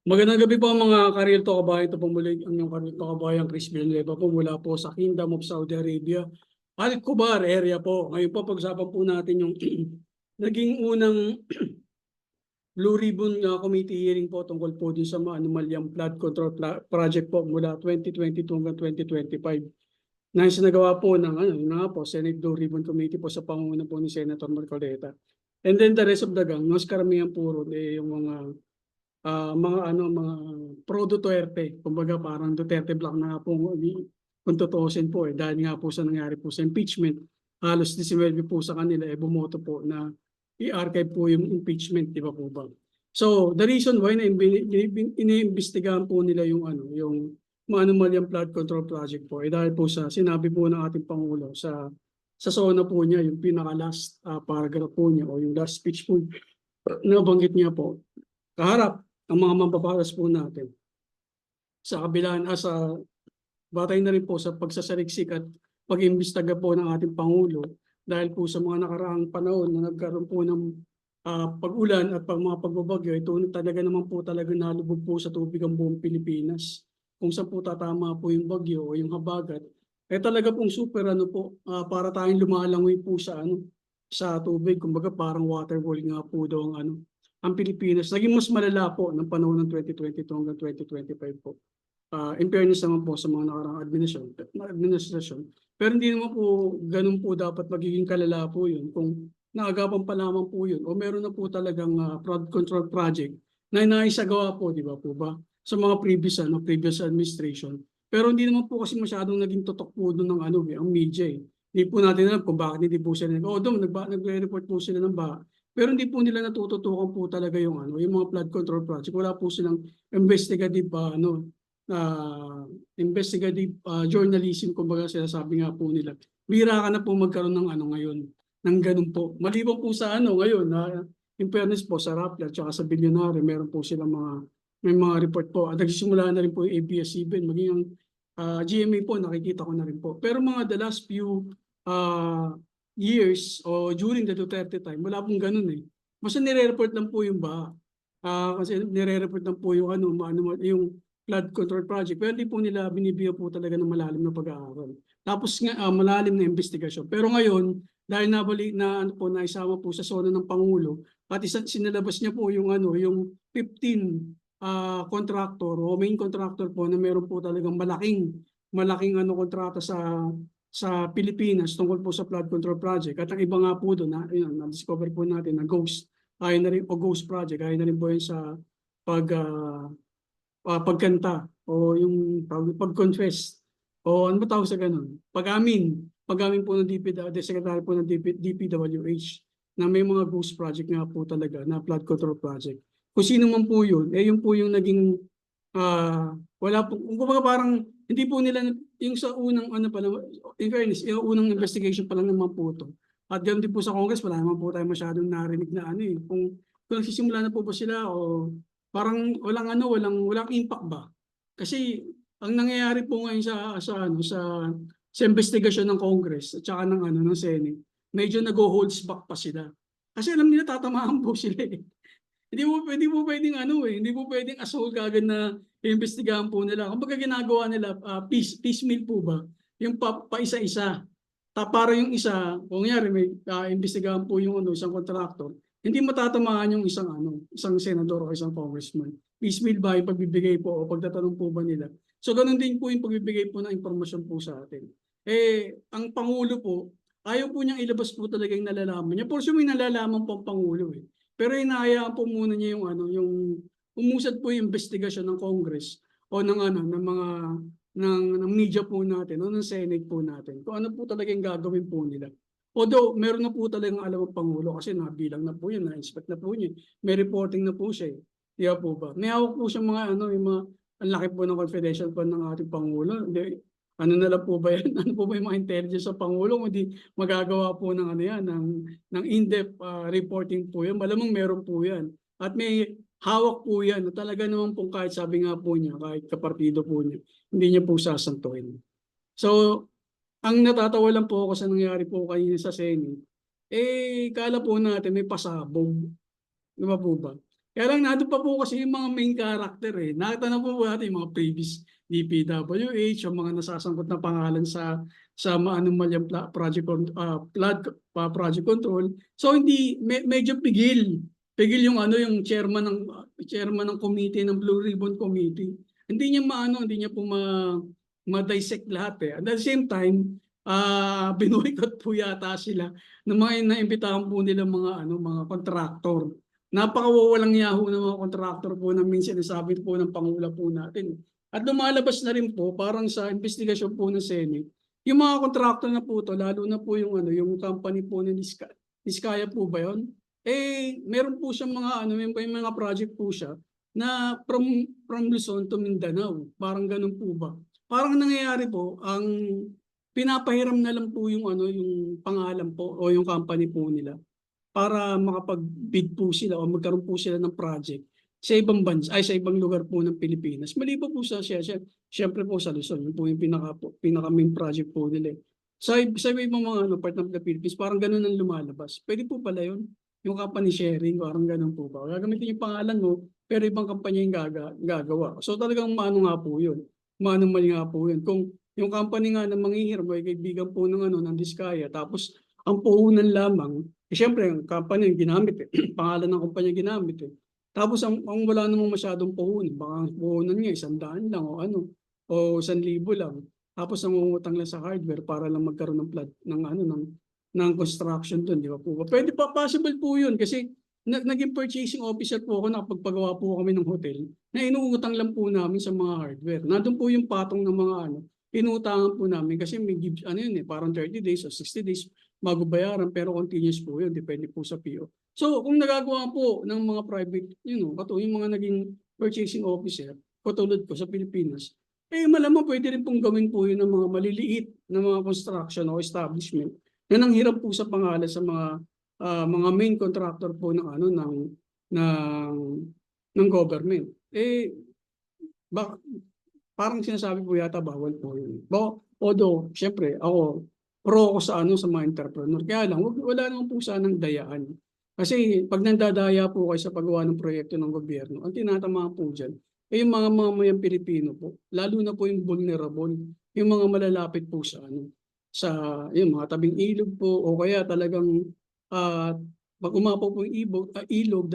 Magandang gabi po mga Kareel to kabayan. Ito po muli ang inyong Kareel to kabayan, Chris Villanueva po mula po sa Kingdom of Saudi Arabia. Al Khobar area po. Ngayon po pag-usapan po natin yung naging unang Blue Ribbon Committee hearing po tungkol po din sa mga anomalyang flood control project po mula 2022 hanggang 2025 na sinagawa po ng yun nga po, Senate Blue Ribbon Committee po sa pangunguna po ni Senator Marcoleta. And then the rest of the gang, mas karamihan po yung mga pro Duterte, kumbaga parang Duterte block na po kung tutuusin po dahil nga po sa nangyari po sa impeachment, halos 19 po sa kanila bumoto po na i-archive po yung impeachment, di ba po ba? So the reason why na iniimbestigahan po nila yung mga anomalyang flood control project po dahil po sa sinabi po ng ating Pangulo sa SONA po niya, yung pinaka-last paragraph po niya o yung last speech po na banggit niya po kaharap ang mga mambabatas po natin sa kabilaan sa batay na rin po sa pagsasaliksik at pag-imbestiga po ng ating Pangulo dahil po sa mga nakaraang panahon na nagkaroon po ng pag-ulan at mga pagbabagyo, ito talaga naman po talaga nalubog po sa tubig ang buong Pilipinas. Kung saan po tatama po yung bagyo o yung habagat, talaga pong super para tayong lumalangoy po sa tubig. Kumbaga parang water wall nga po daw ang Pilipinas. Naging mas malala po ng panahon ng 2022 hanggang 2025 po. In fairness naman po sa mga nakaraang administrasyon. Pero hindi naman po ganun po dapat magiging kalala po yun kung naagapan pa lamang po yun o meron na po talagang flood control project na naisagawa po, di ba po ba, sa mga previous administration. Pero hindi naman po kasi masyadong naging totok po doon ng ang media eh. Hindi po natin alam kung bakit hindi po sila nagre-report po sila ng baha. Pero hindi po nila natututukan po talaga yung yung mga flood control project. Wala po silang investigative investigative journalism, kumbaga sinasabi nga po nila. Bira ka na po magkaroon ng ngayon, ng ganun po. Maliban po sa ngayon, in fairness po sa Rappler at sa Billionaire, meron po silang may mga report po. At nagsisimula na rin po yung ABS-CBN, maging ang GMA po, nakikita ko na rin po. Pero the last few years o during the Duterte time, wala pong ganun eh. Basta nire-report lang po yung baha. Kasi nire-report lang po yung yung flood control project. Pero hindi po nila binibigyan po talaga ng malalim na pag-aaral. Tapos malalim na investigasyon. Pero ngayon, dahil naisama po sa SONA ng Pangulo, at sinalabas niya po yung 15 contractor o main contractor po na meron po talagang malaking kontrata sa Pilipinas tungkol po sa flood control project. At ang iba nga po doon, na-discover po natin na ghost project, ay na rin po yun sa pagkanta o yung pag-confess o ano ba tawag sa ganun? Pag-amin po ng Secretary po ng DPWH na may mga ghost project nga po talaga na flood control project. Kung sino man po yun, yun po yung naging wala po, kumbaga parang hindi po nila yung sa unang in fairness, yung unang investigation pa lang naman po ito. At ganoon din po sa Congress, wala naman po tayo masyadong narinig na kung nagsisimula na po ba sila o parang walang impact ba? Kasi ang nangyayari po ngayon sa investigasyon ng Congress at saka ng Senate, medyo nag-holds back pa sila. Kasi alam nila tatamaan po sila eh. Hindi po pwedeng hindi po pwedeng assault kagad na iimbestigahan po nila. Kung baga ginagawa nila, piecemeal po ba? Yung pa-isa-isa. Para yung isa, kung nangyari may imbestigahan po yung isang contractor, hindi matatamaan yung isang senador o isang congressman. Piecemeal ba yung pagbibigay po o pagtatanong po ba nila? So ganun din po yung pagbibigay po ng impormasyon po sa atin. Ang Pangulo po, ayaw po niyang ilabas po talaga yung nalalaman niya. For sure may nalalaman po ang Pangulo eh. Pero hinahayaan po muna niya yung umusad po yung investigasyon ng Congress o ng media po natin o ng Senate po natin. Kung ano po talaga yung gagawin po nila. Although meron na po talagang alam ang Pangulo kasi nabilang na po yun, na-inspect na po yun. May reporting na po siya. Di po ba? May hawak po siya yung mga ang laki po ng confidential fund ng ating Pangulo. Ano na lang po ba yan? Ano po ba yung mga intelligence sa Pangulo? Hindi magagawa po ng ng in-depth reporting po yan. Malamang meron po yan. At may hawak po yan. Talaga naman po kahit sabi nga po niya, kahit kapartido po niya, hindi niya po sasantuhin. So, ang natatawa lang po ako sa nangyari po kanina sa Senate, kala po natin may pasabog. Di ba po ba? Kaya lang nandun pa po kasi yung mga main character eh. Nakita na po natin yung mga previous DPWH, yung mga nasasangkot na pangalan sa maanumalyang project control. So hindi medyo pigil. Pigil yung ano yung chairman ng committee ng Blue Ribbon Committee. Hindi niya hindi niya po ma-dissect lahat eh. At the same time, binoykot po yata sila ng mga naimbitahan po nila mga contractor. Napakawawalang yaho ng mga contractor po na minsan nasabi po ng Pangulo po natin. At lumalabas na rin po parang sa investigasyon po ng Senate, yung mga contractor na po to, lalo na po yung company po ni Niskaya po ba yun? Meron po siyang may mga project po siya na from Luzon to Mindanao. Parang ganun po ba? Parang nangyayari po, ang pinapahiram na lang po yung pangalan po o yung company po nila para makapag-bid po sila o magkaroon po sila ng project sa ibang bansa, sa ibang lugar po ng Pilipinas. Maliban po siyempre po sa Luzon, yun po yung pinaka main project po nila. Sa ibang mga part ng the Philippines, parang ganun ang lumalabas. Pwede po pala yun. Yung company sharing, parang ganun po ba. Gagamitin yung pangalan mo, pero ibang kampanya yung gagawa. So talagang nga po yun. Mali nga po yun. Kung yung company nga na manghihiram ay kaibigan po ng Diskaya, tapos ang puhunan lamang, siyempre, ang company yung ginamit eh. Pangalan ng kumpanya ginamit eh. Tapos ang wala namang masyadong puhunan, baka ang puhunan niya 100 lang o 1,000 lang. Tapos nangungutang lang sa hardware para lang magkaroon ng plot ng construction doon, di ba po? Pwede pa, possible po 'yun kasi naging purchasing officer po ako, nakapagpagawa po kami ng hotel na inuutang lang po namin sa mga hardware. Nandun po yung patong ng mga inuutangan po namin kasi may yun eh, parang 30 days o 60 days bago bayaran, pero continuous po yun, depende po sa PO. So kung nagagawa po ng mga private, yung mga naging purchasing officer, katulad ko sa Pilipinas, malamang pwede rin pong gawin po yun ng mga maliliit na mga construction o establishment na nanghiram po sa pangalan sa mga main contractor po ng government. Parang sinasabi po yata bawal po yun. Although, syempre, ako, pro ako sa mga entrepreneur. Kaya lang, wala naman po sanang dayaan. Kasi pag nandadaya po kayo sa paggawa ng proyekto ng gobyerno, ang tinatama po dyan, yung mga mamamayang Pilipino po, lalo na po yung vulnerable, yung mga malalapit po sa yung mga tabing ilog po, o kaya talagang pag umapaw po yung ilog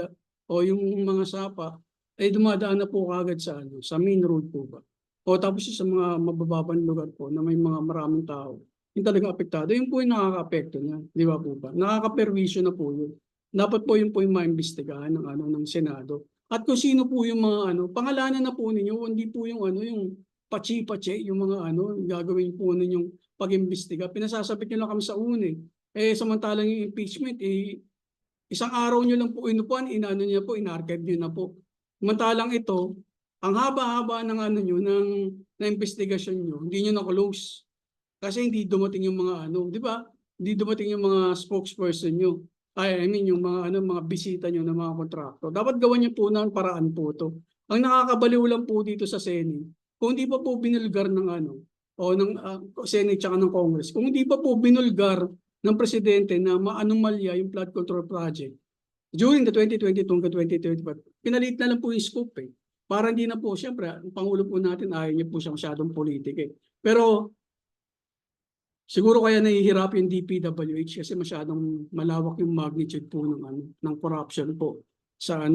o yung mga sapa, dumadaan na po kagad sa main road po ba. O tapos sa mga mabababang lugar po na may mga maraming tao, yung talagang apektado, yun po yung nakaka-apekto niya, di ba po ba? Nakaka-perwisyo na po yun. Dapat po yung maimbestigahan ng Senado. At kung sino po yung mga pangalanan na po ninyo, hindi po yung yung pachi-pachi, yung mga gagawin po ninyong pag-imbestiga. Pinasasabit nyo lang kami sa una eh. Samantalang yung impeachment, isang araw nyo lang po inupuan, in-archive nyo na po. Samantalang ito, ang haba-haba ng ng investigasyon nyo, hindi nyo na-close. Kasi hindi dumating yung mga di ba? Hindi dumating yung mga spokesperson nyo. Yung mga bisita nyo ng mga kontrakto. Dapat gawan nyo po ng paraan po to. Ang nakakabaliw lang po dito sa Senate, kung hindi pa po binulgar ng ng Senate tsaka ng Congress, kung hindi pa po binulgar ng Presidente na maanomalya yung flood control project, during the 2022 hanggang 2025, pinalit na lang po yung scope eh. Para hindi na po, siyempre, ang Pangulo po natin, ayaw niya po siya masyadong politik eh. Pero, siguro kaya nahihirap yung DPWH kasi masyadong malawak yung magnitude po ng corruption po sa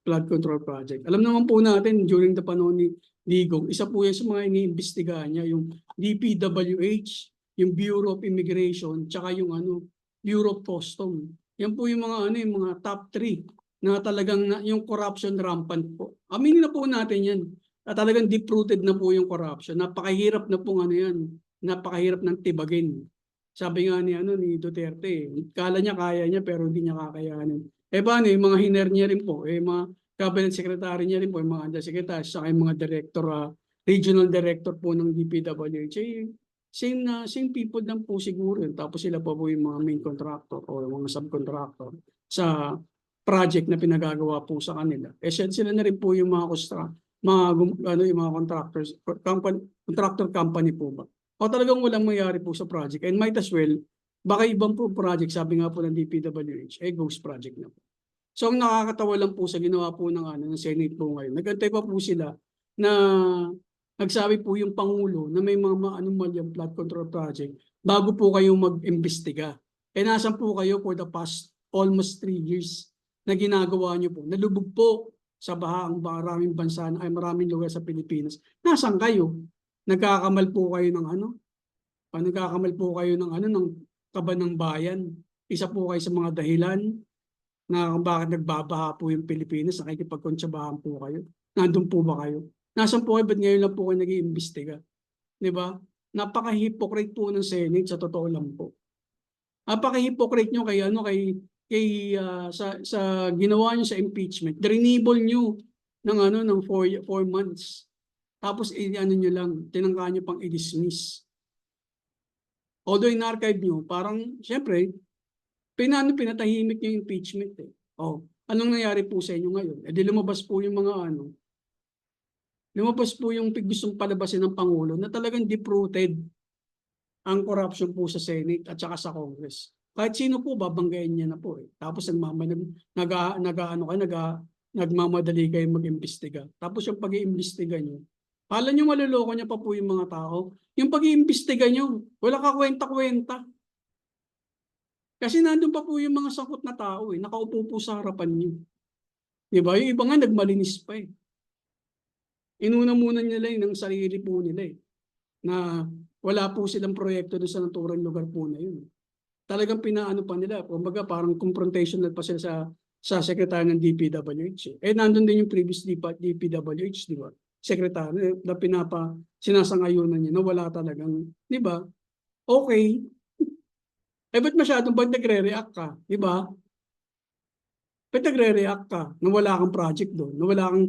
flood control project. Alam naman po natin, during the panahon ni Digong, isa po yan sa mga iniimbestigahan niya, yung DPWH, yung Bureau of Immigration, tsaka yung Bureau of Custom. Yan po yung mga top 3 na talagang yung corruption rampant po. Aminin na po natin yan. At talagang deep-rooted na po yung corruption. Napakahirap na po yan. Napakahirap ng tibagin. Sabi nga ni Duterte, kala niya kaya niya pero hindi niya kakayanin. Paano yung mga hiner niya rin po, mga cabinet secretary niya rin po, yung mga undersecretary, saka yung mga director, regional director po ng DPWH, same people lang po siguro. Tapos sila po yung mga main contractor o mga subcontractor sa project na pinagagawa po sa kanila. Sila na rin po yung mga yung mga contractor company po ba. O talagang walang mayari po sa project. And might as well, baka ibang po project, sabi nga po ng DPWH, ghost project na po. So ang nakakatawa lang po sa ginawa po ng Senate po ngayon, nagantay pa po sila na nagsabi po yung Pangulo na may mga anomalyang flood control project bago po kayo mag-imbestiga. Eh nasan po kayo for the past almost 3 years na ginagawa nyo po? Nalubog po sa baha ang maraming bansa ay maraming lugar sa Pilipinas. Nasaan kayo? Nagkakamal po kayo ng ano? Nagkakamal po kayo ng kaban ng bayan. Isa po kayo sa mga dahilan na kung bakit nagbabaha po yung Pilipinas, nakikipagkontsabahan po kayo. Nandun po ba kayo? Nasaan po kayo? Ba't ngayon lang po kayo nag-iimbestiga? Di ba? Napaka-hypocrite po ng Senate sa totoo lang po. Napaka-hypocrite nyo sa ginawa nyo sa impeachment. Drinibol nyo ng 4 months. Tapos ano nyo lang, tinangka nyo pang i-dismiss. Although in-archive nyo, parang, syempre, pinatahimik yung impeachment eh. Oh, anong nangyari po sa inyo ngayon? Eh di lumabas po yung lumabas po yung gustong palabasin ng Pangulo na talagang deep-rooted ang corruption po sa Senate at saka sa Congress. Kahit sino po, babanggain niya na po eh. Tapos nagmamadali kayo mag-imbestiga. Tapos yung pag-iimbestiga nyo, kala nyo maluloko niya pa po yung mga tao. Yung pag-iimbestiga nyo, wala ka kwenta-kwenta. Kasi nandun pa po yung mga sakot na tao eh, nakaupo po sa harapan niyo. Diba? Yung iba nga nagmalinis pa eh. Inuna muna nila ng sarili po nila eh, na wala po silang proyekto doon sa naturang lugar po na yun. Talagang pinaano pa nila, kumbaga parang confrontational pa sila sa sekretary ng DPWH. Eh nandun din yung previous DPWH, di ba? Sekretary na sinasangayunan niya na wala talagang, di ba? Okay. Eh ba't nagre-react ka? Di ba? Ba't nagre-react ka na wala kang project doon? Na wala kang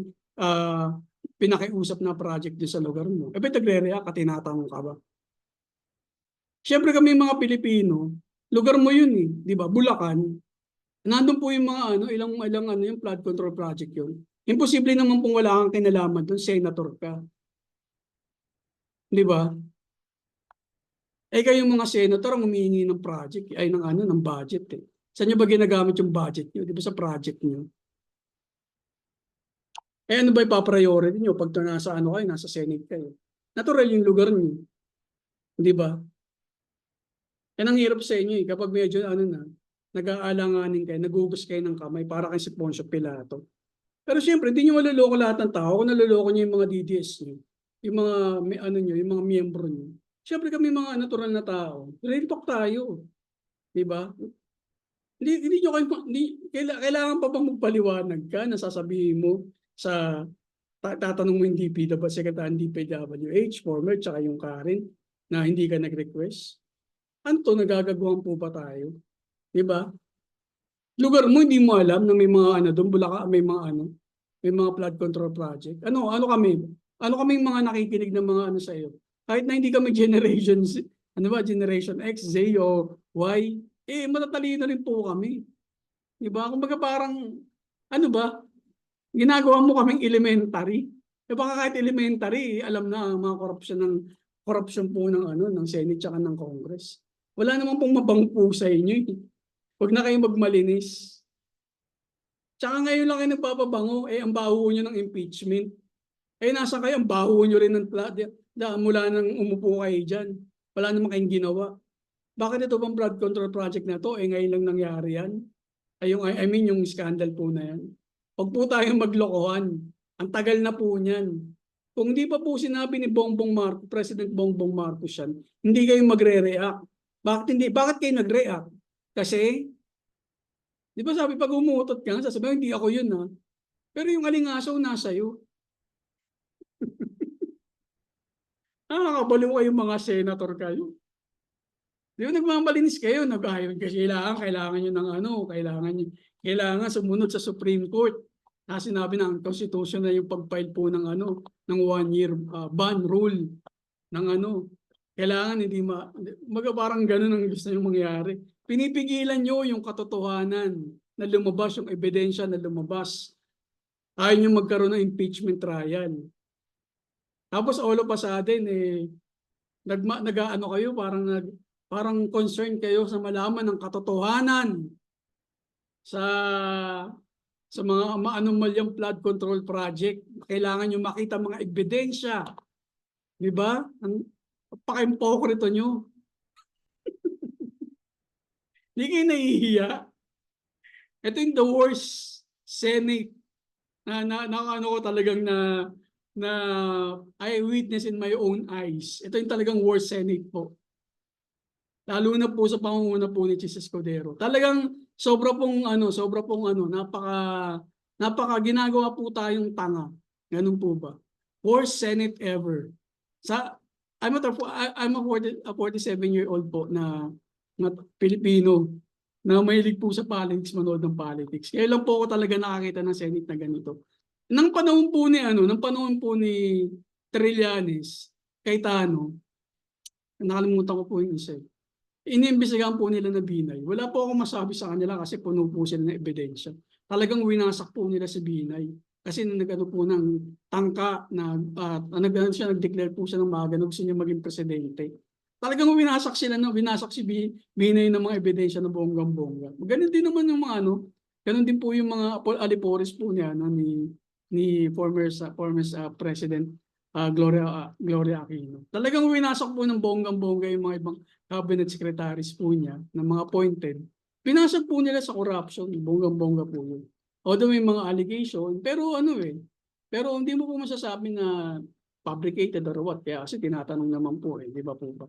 pinakiusap na project doon sa lugar mo? Eh ba't nagre-react ka? Tinatanong ka ba? Siyempre kami mga Pilipino, lugar mo yun eh. Di ba? Bulacan. Nandun po yung mga ilang yung flood control project yun. Imposible naman kung wala kang kinalaman doon, senator ka. Di ba? Eh kayong mga senator ang humihingi ng project, ay ng budget eh. Saan nyo ba ginagamit yung budget nyo? Di ba sa project nyo? Eh ano ba ipapriority nyo pag nasa nasa Senate kayo? Natural yung lugar nyo. Di ba? Yan ang hirap sa inyo eh. Kapag medyo nag-aalanganin kayo, nagugas kayo ng kamay para kay si Poncio Pilato. Pero siyempre, hindi nyo maluloko lahat ng tao. Kung naluloko nyo yung mga DDS nyo, yung mga yung mga miyembro nyo. Siyempre kami mga natural na tao. Real talk tayo. Di ba? Hindi nyo kailangan pa bang magpaliwanag ka na sasabihin mo sa tatanong mo yung DPW, Secretary ng DPWH, former, tsaka yung Karen, na hindi ka nag-request. Ano to, nagagagawan po ba tayo? Di ba? Lugar mo, hindi mo alam na may mga doon, Bulacan, may mga flood control project. Ano kami mga nakikinig ng mga sa iyo? Kahit na hindi kami Generation X, Z o Y, eh matatalino rin po kami. Di ba? Kumbaga parang, ginagawa mo kaming elementary. Eh baka kahit elementary, alam na ang mga corruption po ng Senate tsaka ng Congress. Wala naman pong mabangpo sa inyo. Huwag na kayong magmalinis. Tsaka ngayon lang kayo nagpapabango, ang baho nyo ng impeachment. Nasa kayo, ang baho nyo rin mula nang umupo kayo dyan. Wala naman kayong ginawa. Bakit ito bang flood control project na to? Ngayon lang nangyari yan. Yung scandal po na yan. Huwag po tayong maglokohan. Ang tagal na po niyan. Kung hindi pa po sinabi ni President Bongbong Marcos yan, hindi kayo magre-react. Bakit hindi? Bakit kayo nag-react? Kasi, di ba sabi pag umuutot ka, sasabihin, hindi ako yun ha. Pero yung alingasaw nasa iyo. Nakakabaliw kayong mga senator kayo. Di ba nagmamalinis kayo? Kailangan nyo ng kailangan sumunod sa Supreme Court. Na sinabi ng Constitution na yung pag-file po ng 1-year ban rule ng kailangan hindi parang ganun ang gusto nyo mangyari. Pinipigilan nyo yung katotohanan na lumabas, yung ebidensya na lumabas. Ayaw nyo magkaroon ng impeachment trial. Tapos all of a sudden, kayo, parang concerned kayo sa malaman ng katotohanan sa sa mga maanomalyang flood control project. Kailangan nyo makita mga ebidensya. Di ba? Ang pakimpokrito nyo. Hindi kayo nahihiya. Ito yung the worst Senate na ano ko talagang na I witness in my own eyes. Ito yung talagang worst Senate po. Lalo na po sa pangunguna po ni Chis Escudero. Talagang sobra pong napaka ginagawa po tayong tanga. Ganun po ba? Worst Senate ever. Sa I'm a 47-year-old po na Pilipino na mahilig po sa politics, manood ng politics. Kaya lang po ako talaga nakakita ng Senate na ganito. Nang panahon po ni Trillanes, Cayetano, nakalimutan ko po yung isa. Iniimbestigahan po nila na Binay. Wala po akong masabi sa kanila kasi puno po sila ng ebidensya. Talagang winasak po nila si Binay. Kasi nagano po ng tangka nag-declare po siya ng maga na gusto niya maging presidente. Talagang winasak si Binay ng mga ebidensya na bonggang-bongga. Ganun din naman yung mga ganun din po yung mga alipores po niya ni former President Gloria Aquino. Talagang winasak po ng bonggang-bongga yung mga ibang cabinet secretaries po niya, ng mga appointed. Pinasag po nila sa corruption, bonggang-bongga po yun. Although may mga allegation, pero pero hindi mo po masasabi na fabricated or what, kaya kasi tinatanong naman po di ba po ba?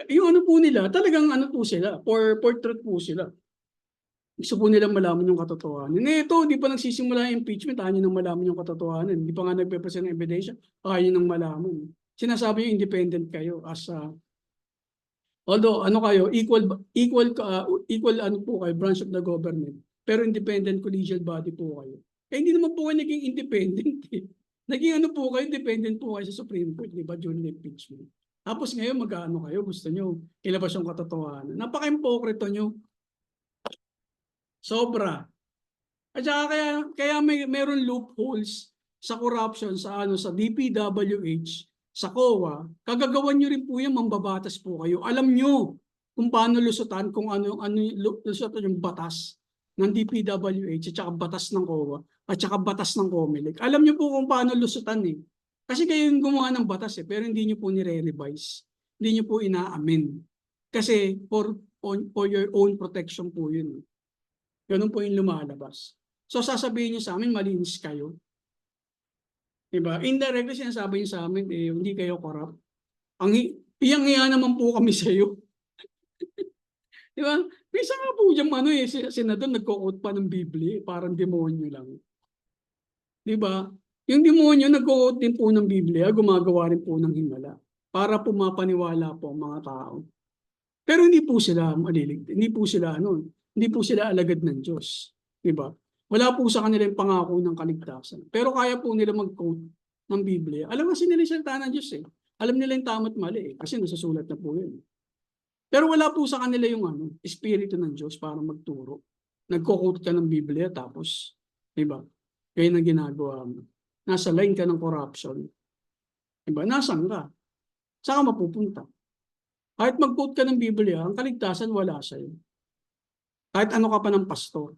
Yung po nila, talagang po sila, for truth po sila. Gusto po nilang malaman yung katotohanan. Ito, di pa nagsisimula yung impeachment, ayaw nang malaman yung katotohanan. Hindi pa nga nagpe-present ng ebidensya, ayaw nang malaman. Sinasabi yung independent kayo although kayo, equal po kayo, branch of the government, pero independent collegial body po kayo. Hindi naman po kayo naging independent. Naging po kayo, independent po kayo sa Supreme Court, di ba, during impeachment. Tapos ngayon, kayo, gusto nyo ilabas yung katotohanan. Napaka-impokrito nyo. Sobra. At saka kaya meron loopholes sa corruption sa DPWH, sa COA. Kagagawan niyo rin po 'yan, mambabatas po kayo. Alam niyo kung paano lusutan, kung ano lusutan yung batas ng DPWH at saka batas ng COA at saka batas ng COMELEC. Alam niyo po kung paano lusutan Kasi kayo yung gumawa ng batas pero hindi niyo po nire-revise. Hindi niyo po ina-amend. Kasi for your own protection po yun. Ganun po yung lumalabas. So sasabihin niyo sa amin, malinis kayo. Diba? Indirectly sinasabi niyo sa amin, hindi kayo corrupt. Iyang-iya naman po kami sa iyo. Diba? Bisa nga po dyan, senador nagko-quote pa ng Biblia, parang demonyo lang. Diba? Yung demonyo nagko-quote din po ng Biblia, gumagawa rin po ng himala para pumapaniwala po ang mga tao. Pero hindi po sila maliligtas. Hindi po sila alagad ng Diyos. Diba? Wala po sa kanila yung pangako ng kaligtasan. Pero kaya po nila mag-quote ng Biblia. Alam kasi nila yung salita ng Diyos Alam nila yung tama at mali kasi nasusulat na po yun. Pero wala po sa kanila yung espiritu ng Diyos para magturo. Nagko-quote ka ng Biblia tapos, diba? Kaya na ginagawa mo. Nasa line ka ng corruption. Diba? Nasaan ka? Saan ka mapupunta? Kahit mag-quote ka ng Biblia, ang kaligtasan wala sa'yo. Kahit ano ka pa ng pastor.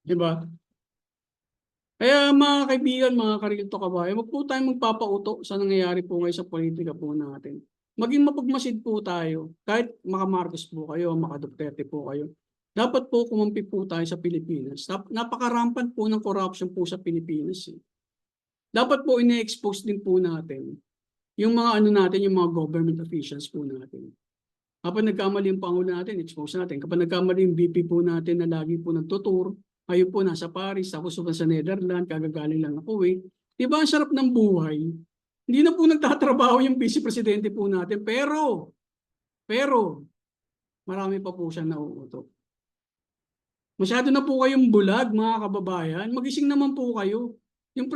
Diba? Kaya mga kaibigan, mga karilto kabayan, wag po tayong magpapauto sa nangyayari po ngayon sa politika po natin. Maging mapagmasid po tayo, kahit maka-Marcos po kayo, maka-Duterte po kayo. Dapat po kumampi po tayo sa Pilipinas. Napaka-rampant po ng corruption po sa Pilipinas. Dapat po ine-expose din po natin yung mga yung mga government officials po natin. Kapag nagkamali yung Pangulo natin, expose natin. Kapag nagkamali yung VP po natin na lagi po nagtutur, ayun po nasa Paris, tapos sa Netherlands, kagagaling lang na Kuwait. Diba ang sarap ng buhay? Hindi na po nagtatrabaho yung vice presidente po natin, pero marami pa po siya nauuto. Masyado na po kayong bulag, mga kababayan. Magising naman po kayo. Yung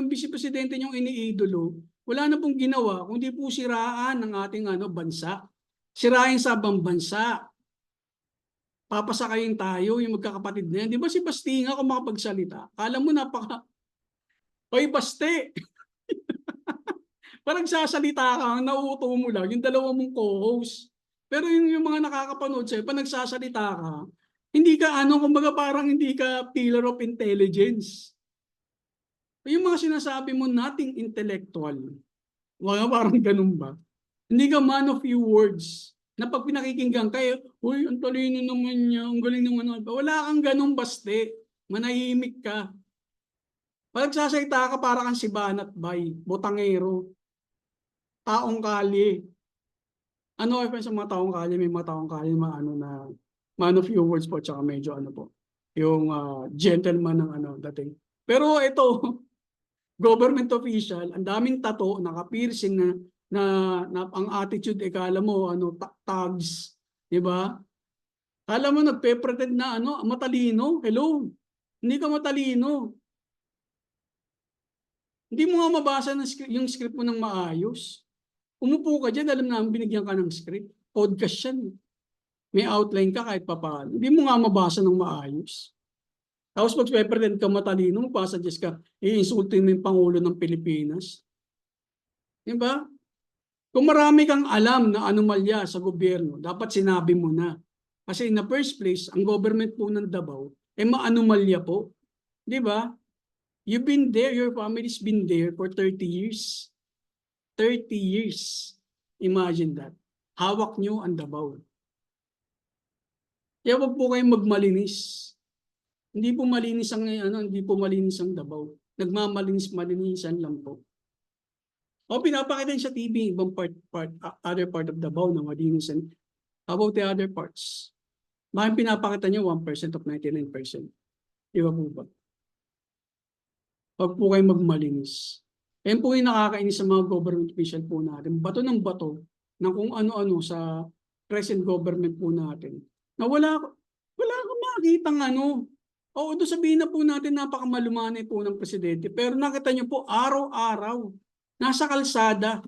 vice presidente niyong iniidolo, wala na pong ginawa kundi po siraan ng ating bansa. Sirain sa abang bansa. Papasakayin tayo, yung magkakapatid na yan. Di ba si Bastinga kung makapagsalita? Kala mo Hoy, Baste! Parang sasalita ka, nauuto mo lang, yung dalawa mong co-host. Pero yung mga nakakapanood sa'yo, pag nagsasalita ka, Hindi ka ano, kumbaga parang hindi ka pillar of intelligence. Yung mga sinasabi mo nating intellectual, wala parang ganun ba? Hindi ka man of few words. Na pag pinakikinggan kayo, uy, ang talino naman niya, ang galing naman. Wala kang ganun baste. Manahimik ka. Pag nagsasalita ka, para kang si Banat Bay, botangero, taong kalye. Ano kayo sa mga taong kalye? May mga taong kalye, mga ano na, man of few words po, tsaka medyo ano po, yung gentleman ng ano, dating. Pero ito, government official, ang daming tato, naka-piercing na ang attitude, kala mo, ano, tags, di ba? Kala mo nagpe-pretend na ano, matalino. Hello, hindi ka matalino. Hindi mo nga mabasa yung script mo ng maayos. Umupo ka dyan, alam namin binigyan ka ng script. Podcast yan. May outline ka kahit papaano. Hindi mo nga mabasa ng maayos. Tapos magpe-pretend ka matalino, magpasagis ka, iinsultin mo yung Pangulo ng Pilipinas. Di ba? Kung marami kang alam na anomalya sa gobyerno, dapat sinabi mo na. Kasi in the first place, ang government po ng Davao, maanomalya po. Di ba? You've been there, your family's been there for 30 years. 30 years. Imagine that. Hawak nyo ang Davao. Kaya wag po kayong magmalinis. Hindi po malinis ang ano, hindi po malinis ang Davao. Nagmamalinis-malinisan lang po. O pinapakita sa TV, ibang other part of Davao na malinis. How about the other parts? Bakit pinapakita nyo 1% of 99%? Di ba po ba? Wag po kayong magmalinis. Yan po yung nakakainis sa mga government official po natin. Bato ng bato ng kung ano-ano sa present government po natin. Na wala kang makikitang ano. Oo, doon sabihin na po natin napakamalumanay po ng presidente. Pero nakita niyo po araw-araw. Nasa kalsada.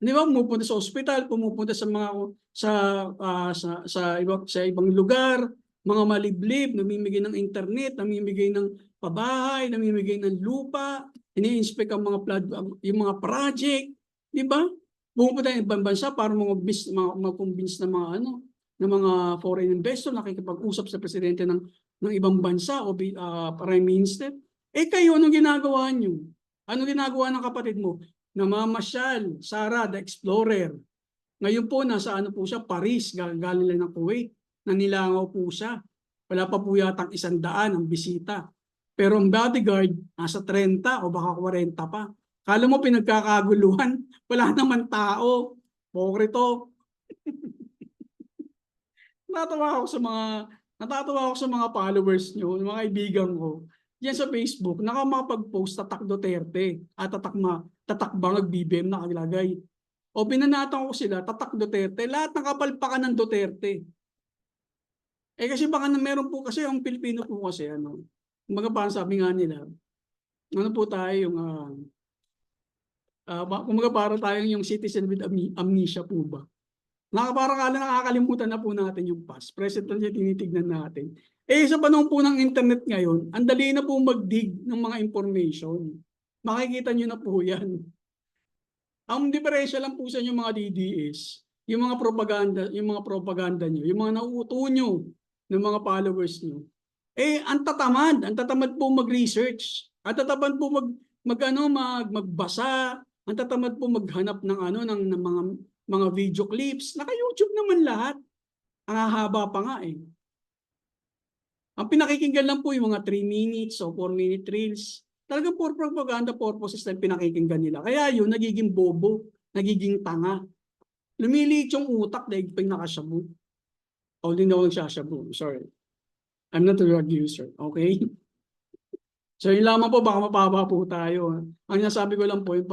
Di ba? Pumupunta sa ospital, pumupunta sa mga sa ibang lugar, mga maliblib, namimigay ng internet, namimigay ng pabahay, namimigay ng lupa, ini-inspect ang mga yung mga project, di ba? Pumupunta ng ibang bansa para mag-convince ng mga ano, ng mga foreign investor nakikipag-usap sa presidente ng ibang bansa o prime minister. Kayo, anong ginagawa niyo? Anong ginagawa ng kapatid mo? Namamasyal, Sarah the Explorer. Ngayon po, nasa ano po siya, Paris, galing lang ng Kuwait. Nanilangaw po siya. Wala pa po yatang 100 ang bisita. Pero ang bodyguard, nasa 30 o baka 40 pa. Kala mo pinagkakaguluhan, wala naman tao. Pokrito. Natatawa ako sa mga followers nyo, mga kaibigan ko. Yan sa Facebook, nakamapag-post tatak Duterte at tatak bangag BBM nakalagay. O binanatan ko sila, tatak Duterte, lahat nakapalpakan ng Duterte. Kasi baka meron po kasi ang Pilipino po kasi ano, mga parang sabi nga nila, ano po tayo yung kumaga para tayong yung citizen with amnesia po ba? Parang nakakalimutan na po natin yung past. Present na siya tinitignan natin. Sa panahon po ng internet ngayon, ang dali na po mag-dig ng mga information. Makikita nyo na po yan. Ang diferensya lang po sa inyo mga DDS, yung mga propaganda nyo, yung mga nauuto nyo ng mga followers nyo. Ang tatamad po mag-research. Ang tatamad po magbasa, ang tatamad po maghanap ng mga video clips. Naka-YouTube naman lahat. Ang hahaba pa nga eh. Ang pinakikinggan lang po yung mga 3 minutes o 4-minute reels. Talagang for propaganda purposes na pinakikinggan nila. Kaya yun, nagiging bobo, nagiging tanga. Lumiliit yung utak dahil pa yung nakasyabu. O, hindi na ako nagsasyabu. Sorry. I'm not a drug user. Okay? So yun lamang po, baka mapaba po tayo. Ang nasabi ko lang po, yung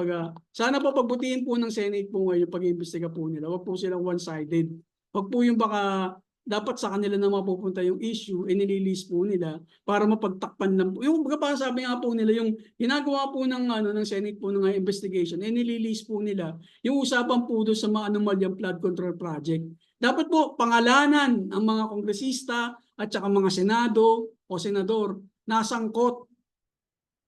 sana po pagbutihin po ng Senate po ngayon yung pag-iimbestiga po nila. Huwag po silang one-sided. Huwag po yung baka dapat sa kanila na mapupunta yung issue, nililist po nila para mapagtakpan lang po. Yung baga sabi nga po nila, yung ginagawa po ng Senate po ng investigation, nililist po nila yung usapan po doon sa mga anomalyang flood control project. Dapat po pangalanan ang mga kongresista at saka mga senado o senador nasangkot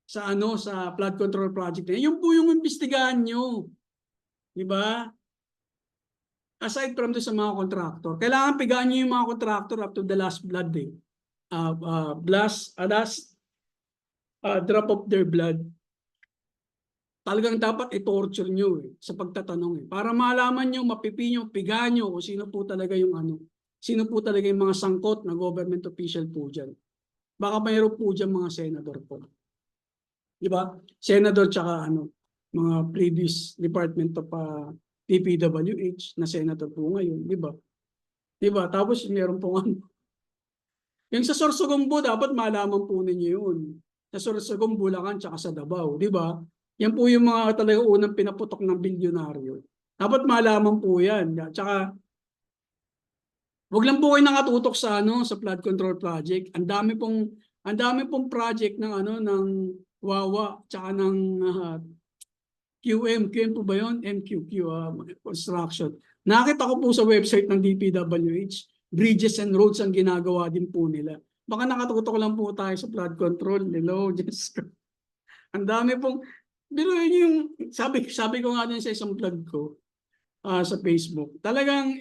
sa sa flood control project na yun po yung imbestigahan nyo. Di ba? aside from sa mga contractor, kailangan pigaan nyo yung mga contractor up to the last blood eh. Last drop of their blood. Talagang dapat i-torture nyo sa pagtatanong para malaman nyo, mapipinyo, pigaan nyo kung sino po talaga yung sino po talaga yung mga sangkot na government official po dyan. Baka mayroon po dyan mga senador po. Di ba? Senador tsaka mga previous Department of DPWH na senator po ngayon, di ba? Di ba? Tapos meron po yung sa Sorsogon dapat malaman po ninyo yun. Sa Sorsogon, Bulacan, tsaka sa Davao, di ba? Yan po yung mga talaga unang pinaputok ng bilyonaryo. Dapat malaman po yan. Tsaka, wag lang po kayo nakatutok sa sa flood control project. Ang dami pong project ng ng Wawa tsaka ng QM po ba yun? MQQ construction. Nakita ko po sa website ng DPWH, bridges and roads ang ginagawa din po nila. Baka nakatutok lang po tayo sa flood control. Hello, just ang dami pong pero yung sabi ko nga din sa isang vlog ko sa Facebook, talagang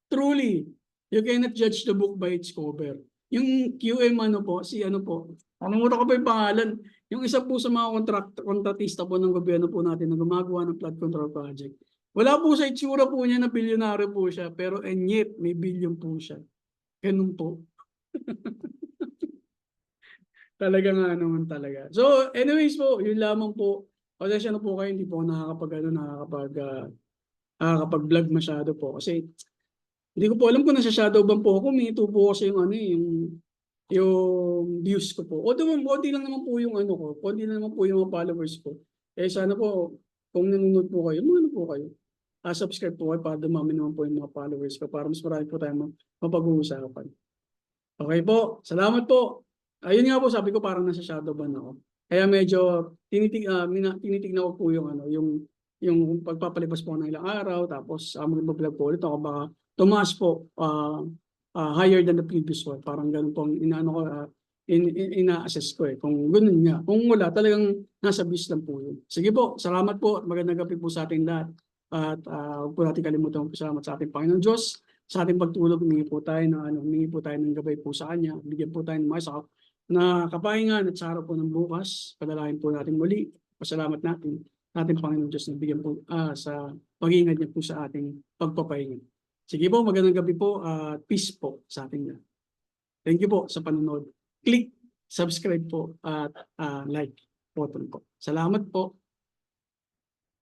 truly you cannot judge the book by its cover. Yung QM nakalimutan ko pa yung pangalan, yung isa po sa mga kontratista po ng gobyerno po natin na gumagawa ng flood control project. Wala po sa itsura po niya na bilyonaryo po siya, pero and yet may billion po siya. Ganun po. Talaga nga naman talaga. So anyways po, yun lamang po. Pasensya na po kayo, hindi po ako nakakapag-vlog masyado po. Kasi hindi ko po alam kung nasa shadowban po ako. Minito po kasi yung views ko po. Konti lang naman po yung ko. Konti lang naman po yung mga followers ko. Sana po, kung nanonood po kayo, po kayo. Subscribe po kayo para dumami naman po yung mga followers ko para mas marami po tayo mapag-uusapan. Okay po, salamat po. Ayun nga po, sabi ko parang nasa shadowban ako. Kaya medyo tinitignan ko po yung pagpapalipas po ng ilang araw, tapos mag-vlog po ulit ako, baka tumaas po higher than the previous one. Parang ganun po ina-assess ko kung ganun nga. Kung wala, talagang nasa bis lang po yun. Sige po, salamat po at magandang gabi po sa ating lahat. At huwag po natin kalimutan po salamat sa ating Panginoon Diyos. Sa ating pagtulog, humingi po tayo ng gabay po sa Kanya. Bigyan po tayo ng mga na kapahingan at sa araw po ng bukas, padalahin po natin muli. Pasalamat natin Panginoon Diyos na bigyan po sa pag-iingat niya po sa ating pagpapahinga. Sige po, magandang gabi po at peace po sa ating lahat. Thank you po sa panonood. Click subscribe po at like button po. Salamat po.